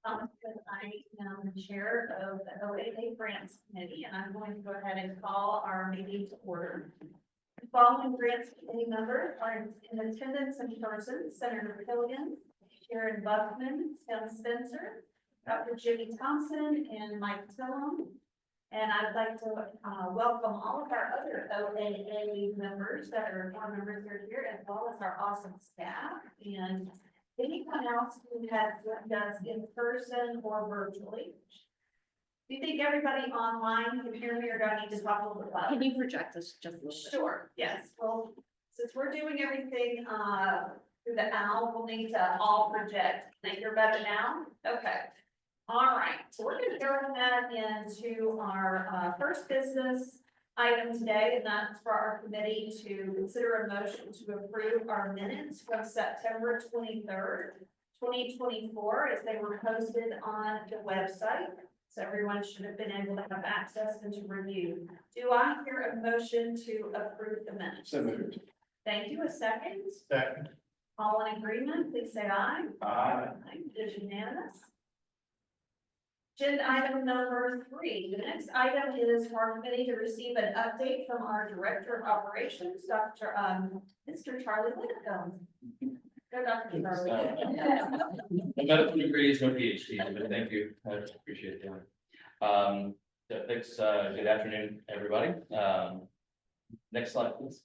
I am the chair of the OAA Grants Committee, and I'm going to go ahead and call our meeting to order. The following Grants Committee members are in attendance in person: Senator Killian, Sharon Buckman, Tim Spencer, Dr. Jimmy Thompson, and Mike Tillum. And I'd like to welcome all of our other OAA members that are board members here, as well as our awesome staff and anyone else who has joined us in person or virtually. Do you think everybody online can hear me, or do I need to talk a little bit louder? Can you project us just a little bit? Sure, yes. Well, since we're doing everything through the OWL, we'll need to all project. Think you're better now? Okay. All right, so we're going to go ahead into our first business item today, and that's for our committee to consider a motion to approve our minutes from September 23rd, 2024, as they were posted on the website. So everyone should have been able to have access and to review. Do I hear a motion to approve the minutes? So moved. Thank you. A second? Second. All in agreement, please say aye. Aye. It is unanimous. Agenda item number 3. The next item is for our committee to receive an update from our Director of Operations, Mr. Charlie Whitcomb. Go, Dr. Charlie. No medical degree is no PhD, but thank you. I appreciate it. So thanks. Good afternoon, everybody. Next slide, please.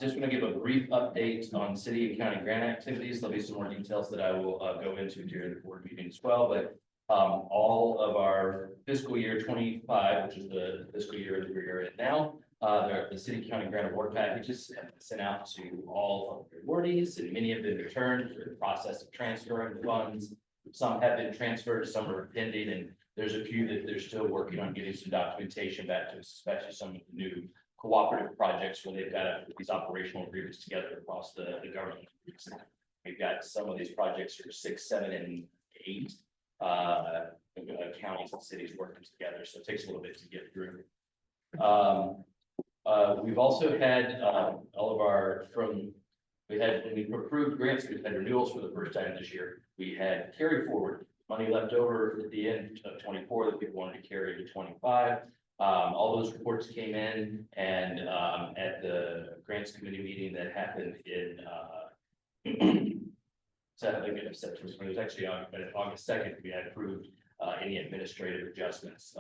Just want to give a brief update on city and county grant activities. There'll be some more details that I will go into during the board meeting as well, but all of our fiscal year 25, which is the fiscal year that we're in now, the city county grant award packages have been sent out to all of the awardees, and many have been returned. We're in the process of transferring funds. Some have been transferred, some are pending, and there's a few that they're still working on getting some documentation back to us, especially some of the new cooperative projects where they've got to put these operational agreements together across the government. We've got some of these projects are 6, 7, and 8 counties and cities working together, so it takes a little bit to get through. We've also had all of our when we approved grants, we've had renewals for the first time this year. We had carry forward money left over at the end of 24 that people wanted to carry to 25. All those reports came in, and at the grants committee meeting that happened in September, it was actually on August 2nd, we had approved any administrative adjustments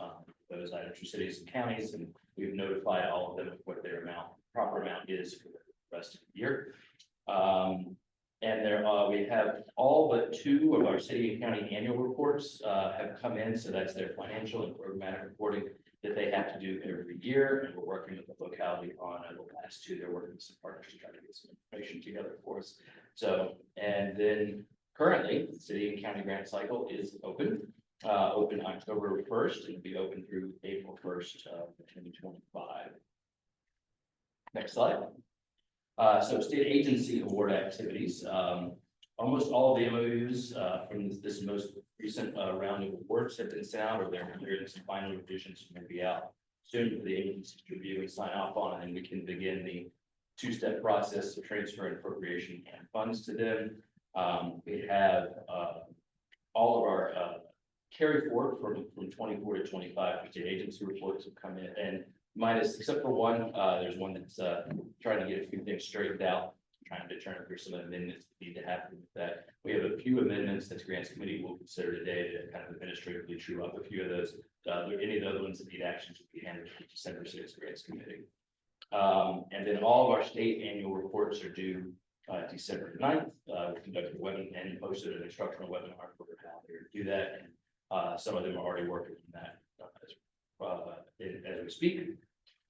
those items for cities and counties, and we've notified all of them of what their proper amount is for the rest of the year. And there we have all but 2 of our city and county annual reports have come in, so that's their financial and programmatic reporting that they have to do every year, and we're working with the locality on the last 2. They're working with some partners to try to get some information together for us. So, and then currently, the city and county grant cycle is open October 1st, and will be open through April 1st of 2025. Next slide. So state agency award activities. Almost all of the MOUs from this most recent round of awards have been sent out, or they're hearing some final revisions may be out soon for the agencies to review and sign off on, and then we can begin the 2-step process of transfer and appropriation and funds to them. We have all of our carry forward from 24 to 25 for state agency reports have come in, and minus, except for one, there's one that's trying to get a few things straightened out, trying to determine if there's some amendments that need to happen with that. We have a few amendments that the grants committee will consider today to kind of administratively true up a few of those. Any of the other ones that need actions will be handled to December 6th grants committee. And then all of our state annual reports are due December 9th. We conducted a webinar and posted an instructional webinar for how to do that. And some of them are already working on that as we speak.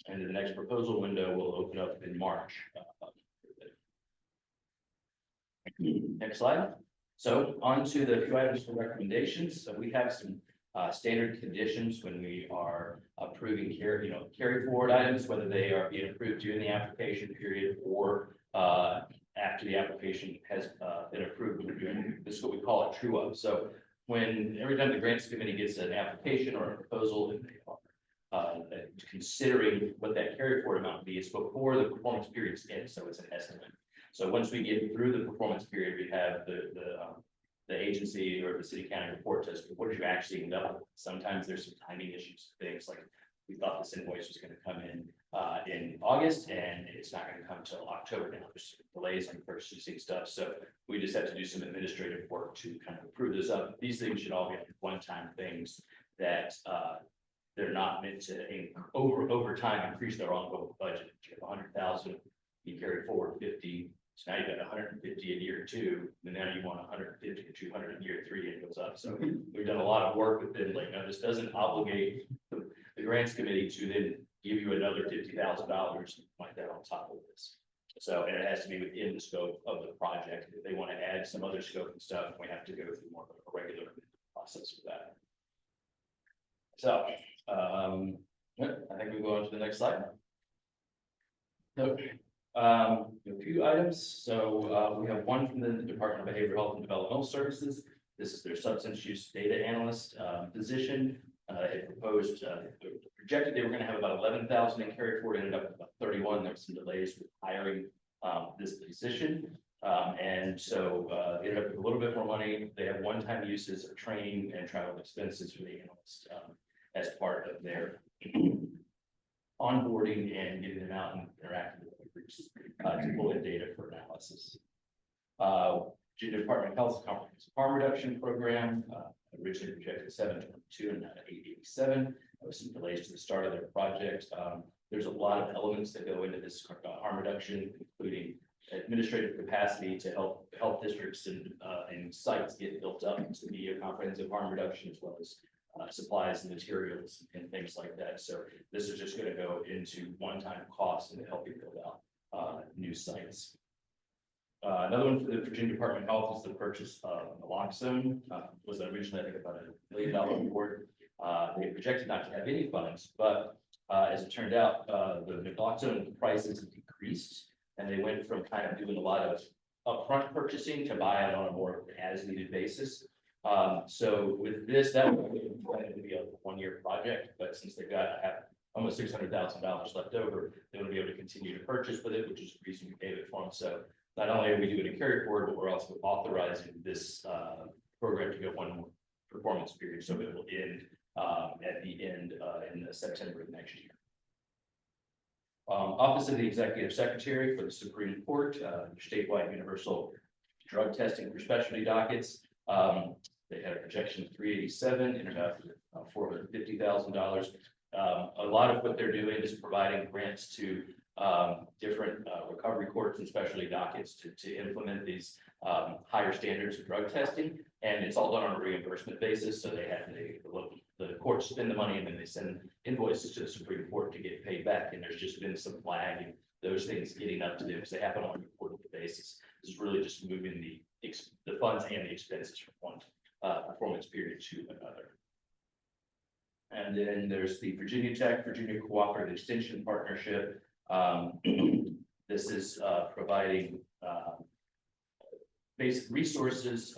And the next proposal window will open up in March. Next slide. So on to the few items for recommendations. So we have some standard conditions when we are approving carry forward items, whether they are being approved during the application period or after the application has been approved. This is what we call a true up. So every time the grants committee gets an application or a proposal, and they are considering what that carry forward amount would be, it's before the performance period ends, so it's an estimate. So once we get through the performance period, we have the the agency or the city county report to us, what did you actually end up with? Sometimes there's some timing issues, things like we thought this invoice was gonna come in August and it's not gonna come until October now. There's delays on purchasing stuff, so we just have to do some administrative work to kind of approve this up. These things should all be one-time things that they're not meant to over time increase their ongoing budget. You have 100,000, you carry forward 50. So now you've got 150 in year 2, and now you want 150 to 200 in year 3, and it goes up. So we've done a lot of work with it. Like, no, this doesn't obligate the grants committee to then give you another $50,000 like that on top of this. So, and it has to be within the scope of the project. If they want to add some other scope and stuff, we have to go through more of a regular process for that. So, I think we go on to the next slide. Okay. A few items. So we have one from the Department of Behavioral Health and Developmental Services. This is their substance use data analyst position. It proposed, projected they were going to have about 11,000 in carry forward, ended up with about 31. There were some delays with hiring this position. And so they ended up with a little bit more money. They have one-time uses of training and travel expenses for the analyst as part of their onboarding and getting them out and interacting with other groups to pull in data for analysis. Virginia Department of Health's comprehensive harm reduction program originally projected 722 and now 887. There was some delays to the start of their project. There's a lot of elements that go into this harm reduction, including administrative capacity to help districts and sites get built up to be a comprehensive harm reduction, as well as supplies and materials and things like that. So this is just going to go into one-time costs and to help you build out new sites. Another one for the Virginia Department of Health is the purchase of naloxone. Was originally, I think, about $1 million award. They projected not to have any funds, but as it turned out, the naloxone prices decreased, and they went from kind of doing a lot of upfront purchasing to buy it on a more as-needed basis. So with this, that would be a one-year project, but since they've got almost $600,000 left over, they will be able to continue to purchase with it, which is the reason we gave it for them. So not only are we doing a carry forward, but we're also authorizing this program to go one more performance period, so it will end at the end in September of next year. Office of the Executive Secretary for the Supreme Court, statewide universal drug testing for specialty dockets. They had a projection of 387, ended up with $450,000. A lot of what they're doing is providing grants to different recovery courts and specialty dockets to implement these higher standards of drug testing, and it's all done on a reimbursement basis. So they have the courts spend the money and then they send invoices to the Supreme Court to get paid back. And there's just been some lag in those things getting up to them because they happen on a quarterly basis. This is really just moving the funds and the expenses from one performance period to another. And then there's the Virginia Tech, Virginia Cooperative Extension Partnership. This is providing basic resources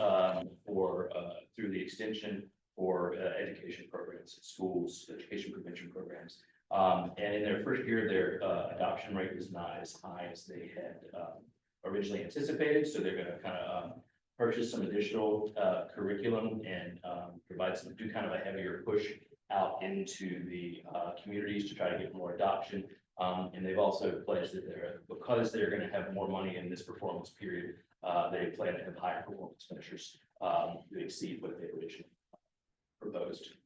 for through the extension for education programs at schools, education prevention programs. And in their first year, their adoption rate was not as high as they had originally anticipated. So they're going to kind of purchase some additional curriculum and do kind of a heavier push out into the communities to try to get more adoption. And they've also pledged that because they're going to have more money in this performance period, they plan to have higher performance measures to exceed what they originally proposed.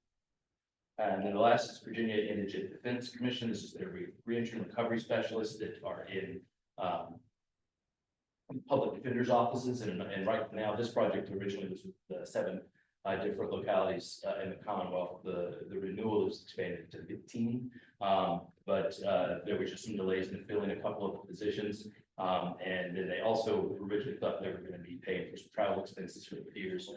And then the last is Virginia Indigent Defense Commission. This is their reentry and recovery specialists that are in public defenders' offices. And right now, this project originally was with 7 different localities in the Commonwealth. The renewal is expanded to 15, but there were just some delays in filling a couple of positions. And then they also originally thought they were going to be paying for some travel expenses for the peers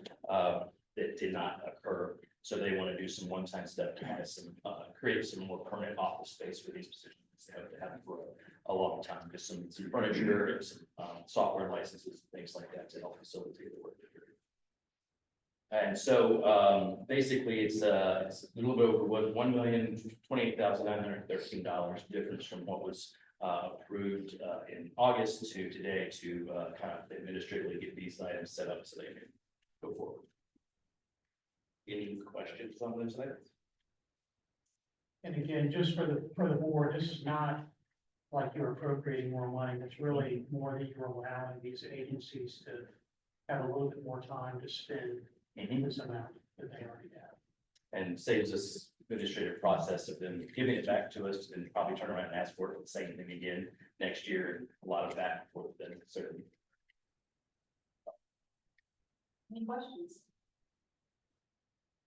that did not occur. So they want to do some one-time stuff to have some create some more permanent office space for these positions. They have to have for a long time, just some furniture and some software licenses, things like that to help facilitate the work. And so basically, it's a little bit over $1,028,913 difference from what was approved in August to today to kind of administratively get these items set up so they can go forward. Any questions on those items? And again, just for the board, this is not like you're appropriating more money. It's really more that you're allowing these agencies to have a little bit more time to spend this amount that they already have. And saves us administrative process of them giving it back to us and probably turn around and ask for the same thing again next year, and a lot of back and forth then certainly. Any questions?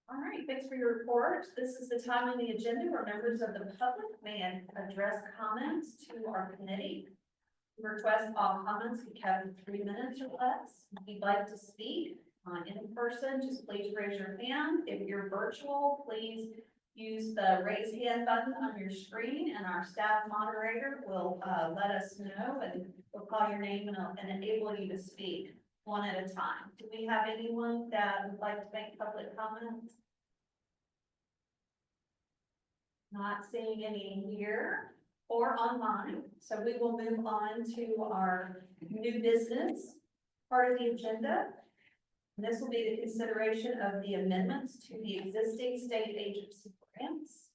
All right, thanks for your report. This is the time on the agenda where members of the public may address comments to our committee. We request all comments be kept to 3 minutes or less. If you'd like to speak in person, just please raise your hand. If you're virtual, please use the raise hand button on your screen, and our staff moderator will let us know, and we'll call your name and enable you to speak one at a time. Do we have anyone that would like to make public comments? Not seeing any here or online, so we will move on to our new business part of the agenda. And this will be the consideration of the amendments to the existing state agency grants.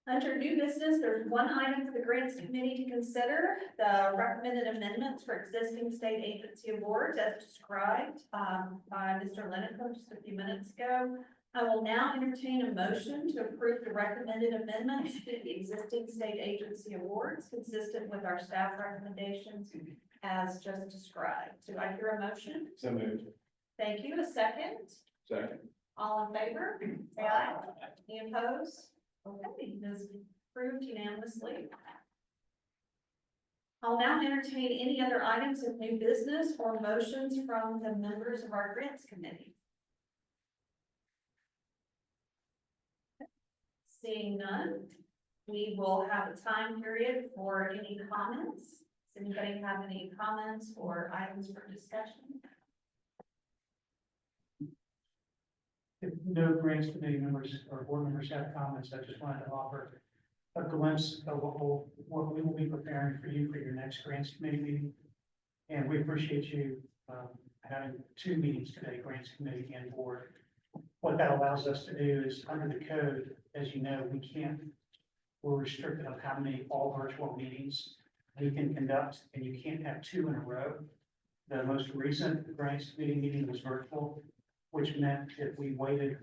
Under new business, there's one item for the grants committee to consider, the recommended amendments for existing state agency awards as described by Mr. Lennon just a few minutes ago. I will now entertain a motion to approve the recommended amendments to the existing state agency awards consistent with our staff recommendations as just described. Do I hear a motion? So moved. Thank you. A second? Second. All in favor? Say aye. Any opposed? Okay, it is approved unanimously. I'll now entertain any other items of new business or motions from the members of our grants committee. Seeing none, we will have a time period for any comments. Does anybody have any comments or items for discussion? If no grants committee members or board members have comments, I just wanted to offer a glimpse of what we will be preparing for you for your next grants committee meeting. And we appreciate you having 2 meetings today, grants committee and board. What that allows us to do is, under the code, as you know, we're restricted on how many all virtual meetings we can conduct, and you can't have 2 in a row. The most recent grants committee meeting was virtual, which meant if we waited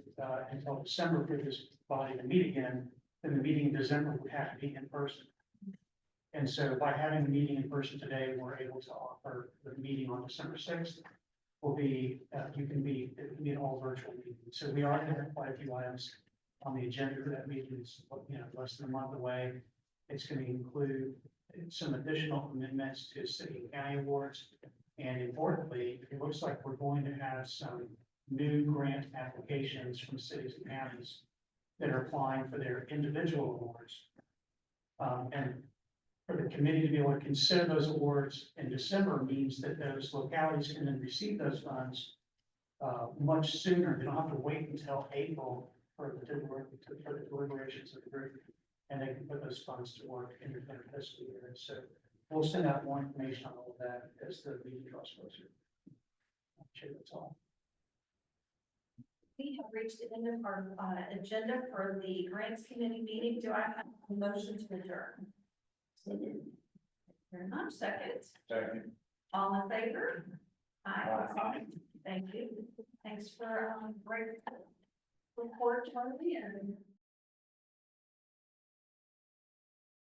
until December for this body to meet again, then the meeting in December would have to be in person. And so by having a meeting in person today, we're able to offer the meeting on December 6th will be, it can be an all virtual meeting. So we are going to have quite a few items on the agenda for that meeting. It's, less than a month away. It's going to include some additional amendments to city and county awards. And importantly, it looks like we're going to have some new grant applications from cities and counties that are applying for their individual awards. And for the committee to be able to consider those awards in December means that those localities can then receive those funds much sooner. They don't have to wait until April for the deliberations of the group, and they can put those funds to work in their fiscal year. And so we'll send out more information on all of that as the meeting draws closer. I'm sure that's all. We have reached the end of our agenda for the grants committee meeting. Do I have a motion to adjourn? So moved. Very much. Second. Second. All in favor? Aye. Aye. Thank you. Thanks for great report, Charlie, and